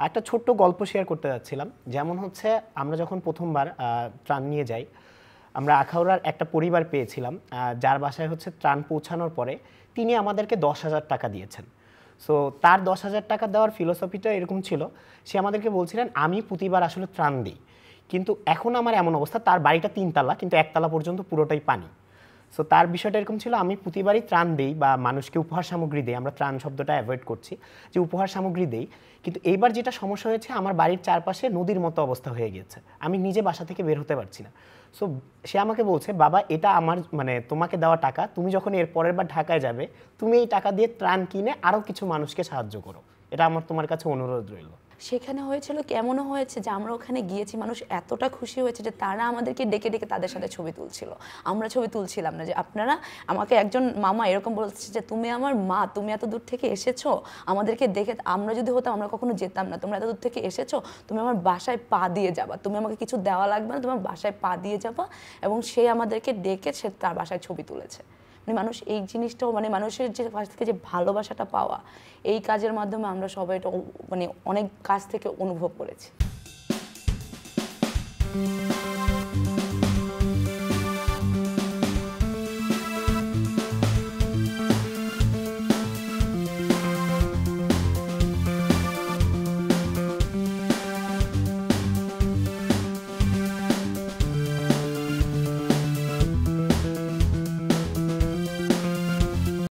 একটা ছোট্ট গল্প শেয়ার করতে যাচ্ছিলাম। যেমন হচ্ছে আমরা যখন প্রথমবার ত্রাণ নিয়ে যাই, আমরা আখাউড়ার একটা পরিবার পেয়েছিলাম যার বাসায় হচ্ছে ত্রাণ পৌঁছানোর পরে তিনি আমাদেরকে 10,000 টাকা দিয়েছেন। সো তার 10,000 টাকা দেওয়ার ফিলোসফিটা এরকম ছিল, সে আমাদেরকে বলছিলেন আমি প্রতিবার আসলে ত্রাণ দিই, কিন্তু এখন আমার এমন অবস্থা, তার বাড়িটা 3 তলা কিন্তু 1 তলা পর্যন্ত পুরোটাই পানি। সো তার বিষয়টা এরকম ছিল, আমি প্রতিবারই ত্রাণ দেই বা মানুষকে উপহার সামগ্রী দেই, আমরা ত্রাণ শব্দটা অ্যাভয়েড করছি, যে উপহার সামগ্রী দেই, কিন্তু এইবার যেটা সমস্যা হয়েছে আমার বাড়ির চারপাশে নদীর মতো অবস্থা হয়ে গিয়েছে, আমি নিজে বাসা থেকে বের হতে পারছি না। সো সে আমাকে বলছে বাবা এটা আমার মানে তোমাকে দেওয়া টাকা, তুমি যখন এর পরের বার ঢাকায় যাবে তুমি এই টাকা দিয়ে ত্রাণ কিনে আরও কিছু মানুষকে সাহায্য করো, এটা আমার তোমার কাছে অনুরোধ রইল। সেখানে হয়েছিল কেমনও হয়েছে যে আমরা ওখানে গিয়েছি, মানুষ এতটা খুশি হয়েছে যে তারা আমাদেরকে ডেকে ডেকে তাদের সাথে ছবি তুলছিল, আমরা ছবি তুলছিলাম না। যে আপনারা আমাকে একজন মামা এরকম বলছে যে তুমি আমার মা, তুমি এত দূর থেকে এসেছো আমাদেরকে দেখে, আমরা যদি হতাম আমরা কখনো যেতাম না, তোমরা এত দূর থেকে এসেছো, তুমি আমার বাসায় পা দিয়ে যাবা, তুমি আমাকে কিছু দেওয়া লাগবে না, তোমার বাসায় পা দিয়ে যাবা। এবং সে আমাদেরকে ডেকে সে তার বাসায় ছবি তুলেছে। মানে মানুষ এই জিনিসটাও মানে মানুষের যে কাছ থেকে যে ভালোবাসাটা পাওয়া, এই কাজের মাধ্যমে আমরা সবাই এটা মানে অনেক কাছ থেকে অনুভব করেছি।